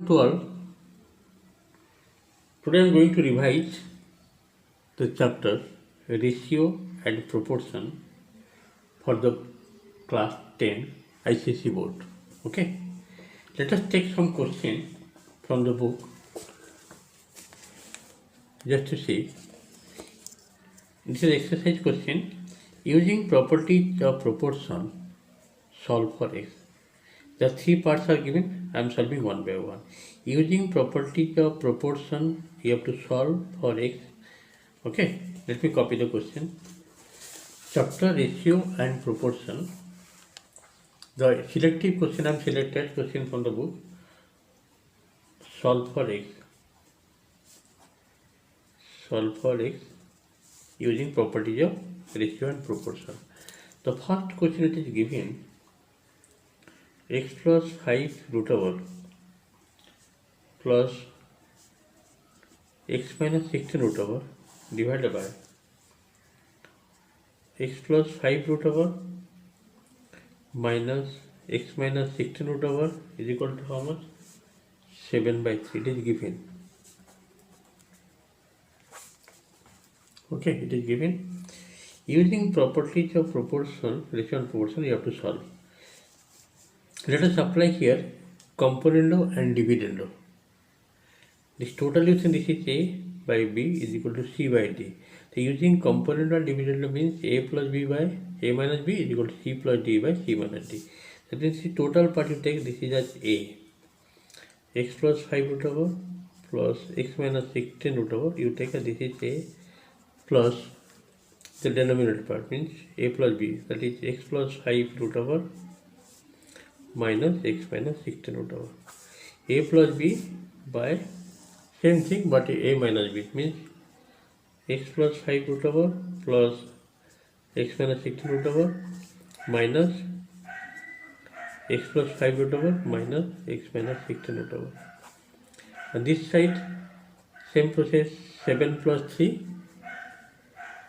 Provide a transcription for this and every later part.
To all, today I am going to revise the chapter Ratio and Proportion for the class 10 ICSE board. Okay, let us take some questions from the book just to see. This is exercise question. Using properties of proportion, solve for x. The three parts are given. I am solving one by one. Using properties of proportion, you have to solve for x. Okay, let me copy the question. Chapter Ratio and Proportion. The selective question I am selected question from the book. Solve for x. Solve for x using properties of ratio and proportion. The first question it is given, x plus 5 root over plus x minus 16 root over divided by x plus 5 root over minus x minus 16 root over is equal to how much? 7 by 3. It is given. Okay, it is given. Using properties of proportion, ratio and proportion, you have to solve. Let us apply here componendo and dividendo. This total using this is a by b is equal to c by d. So using componendo and dividendo means a plus b by a minus b is equal to c plus d by c minus d. That means the total part you take, this is as a. X plus 5 root over plus x minus 16 root over, you take as this is a plus the denominator part means a plus b, that is x plus 5 root over minus x minus 16 root over. A plus b by same thing but a minus b means x plus 5 root over plus x minus 16 root over minus x plus 5 root over minus x minus 16 root over. And this side same process, 7 plus 3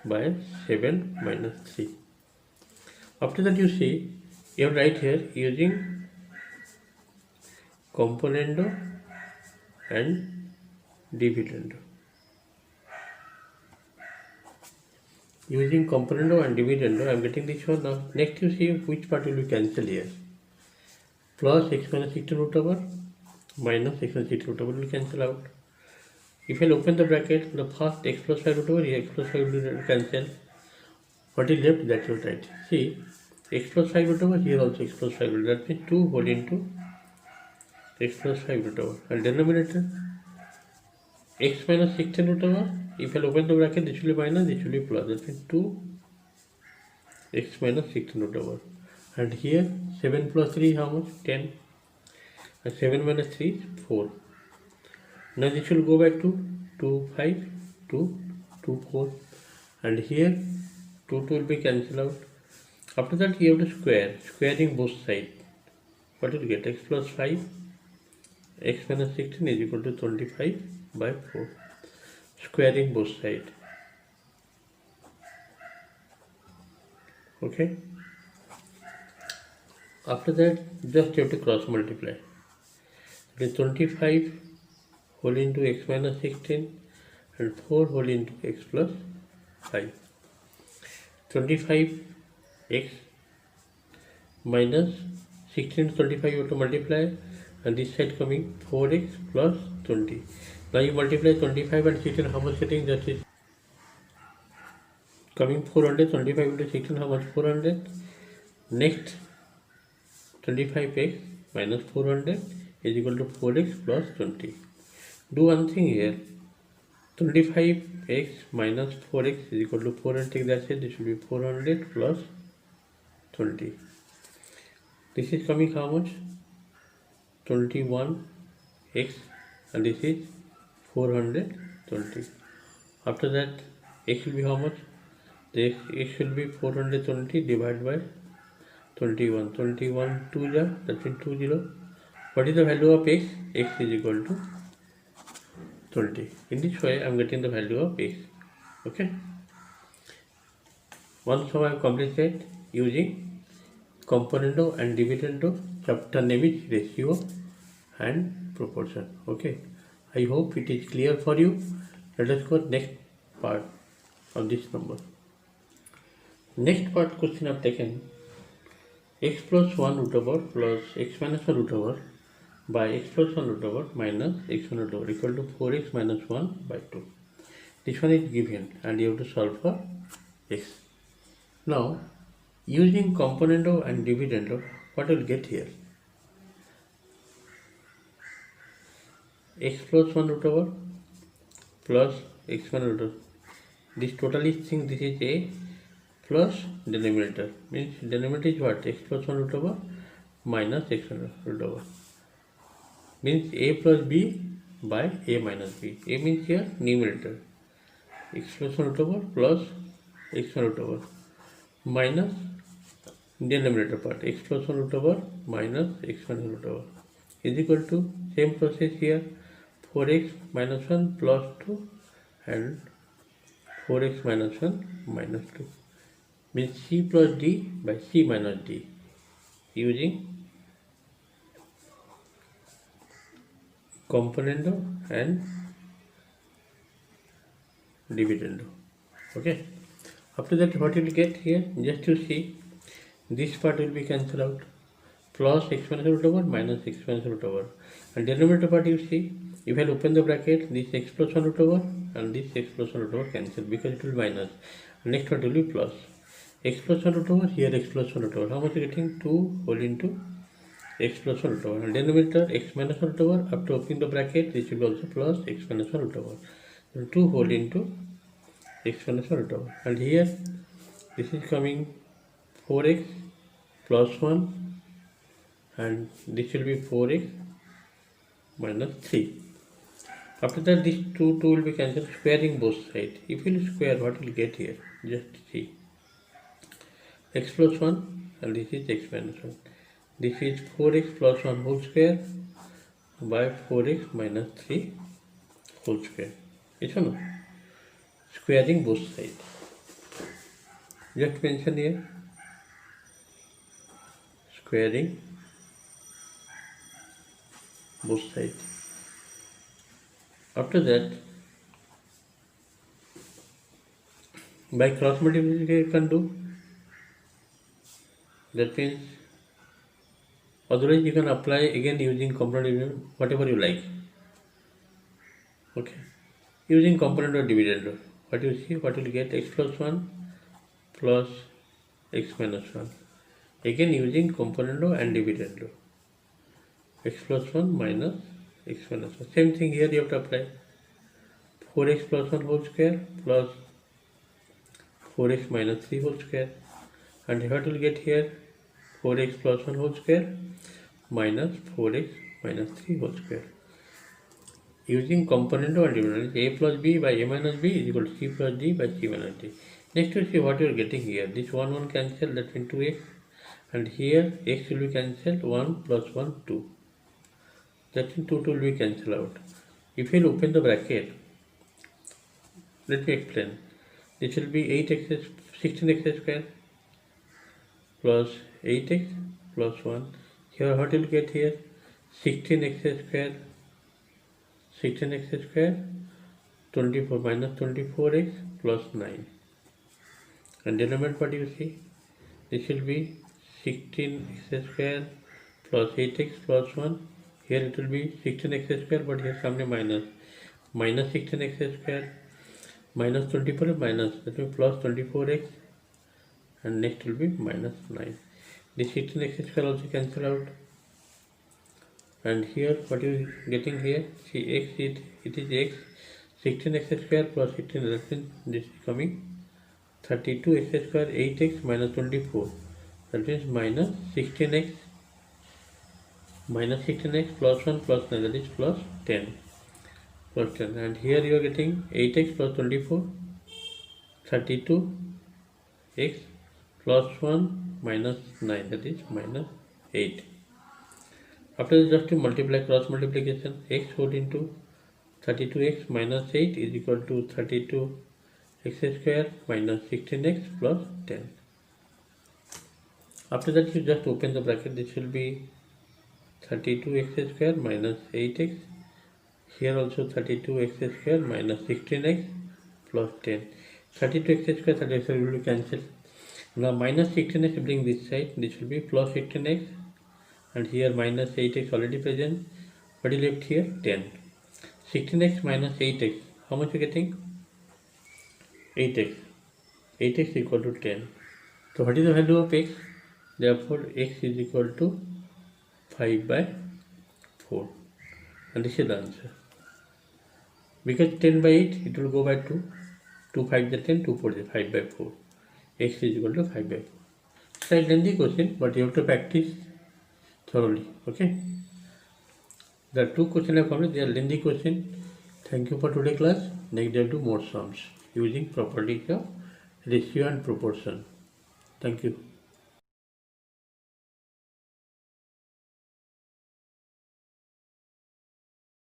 by 7 minus 3. After that you see, you have write here using componendo and dividendo. Using componendo and dividendo, I am getting this one. Now next you see which part will be cancelled here. Plus x minus 16 root over minus x minus 16 root over will cancel out. If I open the bracket, the first x plus 5 root over here, x plus 5 will cancel. What is left, that will write. See, x plus 5 root over here also x plus 5 root over. That means 2 whole into x plus 5 root over. And denominator x minus 16 root over. If I open the bracket, this will be minus, this will be plus. That means 2 x minus 16 root over. And here 7 plus 3 how much? 10. And 7 minus 3 is 4. Now this will go back to 2, 5, 2, 2, 4. And here 2 will be cancelled out. After that you have to square. Squaring both sides. What will you get? X plus 5, x minus 16 is equal to 25 by 4. Squaring both sides. Okay. After that just you have to cross multiply. It is 25 whole into x minus 16 and 4 whole into x plus 5. 25x minus 16 to 25 you have to multiply, and this side coming 4x plus 20. Now you multiply 25 and 16, how much getting? That is coming 400. 25 into 16 how much? 400. Next 25x minus 400 is equal to 4x plus 20. Do one thing here. 25x minus 4x is equal to 400. That's it. This will be 400 plus 20. This is coming how much? 21x, and this is 420. After that x will be how much? The x will be 420 divided by 21. 21 2 ja, that means 20. What is the value of x? X is equal to 20. In this way I am getting the value of x. Okay. Once I have completed using componendo and dividendo, chapter name is ratio and proportion. Okay, I hope it is clear for you. Let us go next part of this number. Next part question I've taken x plus 1 root over plus x minus 1 root over by x plus 1 root over minus x 1 root over equal to 4x minus 1 by 2. This one is given and you have to solve for x. Now, using componendo and dividendo, what will get here? X plus 1 root over plus x 1 root over. This totally thing, this is a plus denominator. Means denominator is what? X plus 1 root over minus x 1 root over. Means a plus b by a minus b. A means here numerator. X plus 1 root over plus x 1 root over minus denominator part x plus 1 root over minus x 1 root over is equal to same process here 4x minus 1 plus 2 and 4x minus 1 minus 2 means c plus d by c minus d using componendo and dividendo. Okay, after that what you will get here, just to see, this part will be cancelled out, plus x minus root over minus x minus root over, and denominator part you see, if I open the bracket, this x plus 1 root over and this x plus 1 root over cancel because it will be minus. Next one will be plus x plus 1 root over, here x plus 1 root over, how much you getting? 2 whole into x plus 1 root over, and denominator x minus 1 root over, after opening the bracket this will be also plus x minus 1 root over, and 2 whole into x minus 1 root over, and here this is coming 4x plus 1 and this will be 4x minus 3. After that this 2 will be cancelled, squaring both sides. If you will square, what will get here? Just see, x plus 1 and this is x minus 1. This is 4x plus 1 whole square by 4x minus 3 whole square. Yes or no? Squaring both sides. Just mention here, squaring both sides. After that, by cross multiplication you can do. That means, otherwise you can apply again using component dividend, whatever you like. Okay, using component or dividend, what you see, what will get? X plus 1 plus x minus 1. Again using componendo and dividendo. X plus 1 minus x minus 1. Same thing here you have to apply. 4x plus 1 whole square plus 4x minus 3 whole square. And what will get here? 4x plus 1 whole square minus 4x minus 3 whole square. Using componendo and dividendo, a plus b by a minus b is equal to c plus d by c minus d. Next we see what you are getting here. This 1 cancel, that means 2x, and here x will be cancelled, 1 plus 1 2. That means 2 will be cancelled out. If you will open the bracket, let me explain. This will be 8x 16x square plus 8x plus 1. Here what you will get here? 16x square 24 minus 24x plus 9. And denominator what you see? This will be 16x square plus 8x plus 1. Here it will be 16x square, but here come a minus. Minus 16x square minus 24 minus, that means plus 24x, and next will be minus 9. This 16x square also cancel out. And here what you getting here? See, x it is x, 16x square plus 16, that means this is coming 32x square, 8x minus 24, that means minus 16x plus 1 plus 9, that is plus 10. And here you are getting 8x plus 24, 32x plus 1 minus 9, that is minus 8. After this, just to multiply, cross multiplication, x whole into 32x minus 8 is equal to 32x square minus 16x plus 10. After that, you just open the bracket. This will be 32x square minus 8x. Here also 32x square minus 16x plus 10. 32x square, 32x will be cancelled. Now minus 16x bring this side, this will be plus 16x, and here minus 8x already present. What is left here? 10. 16x minus 8x, how much you getting? 8x. 8x equal to 10. So what is the value of x? Therefore x is equal to 5 by 4. And this is the answer. Because 10 by 8, it will go by 2. 2 5 is 10, 2 4 is 5 by 4. X is equal to 5 by 4. Slight lengthy question, but you have to practice thoroughly. Okay. There are 2 questions I found. They are lengthy question. Thank you for today's class. Next day do more sums using properties of ratio and proportion. Thank you.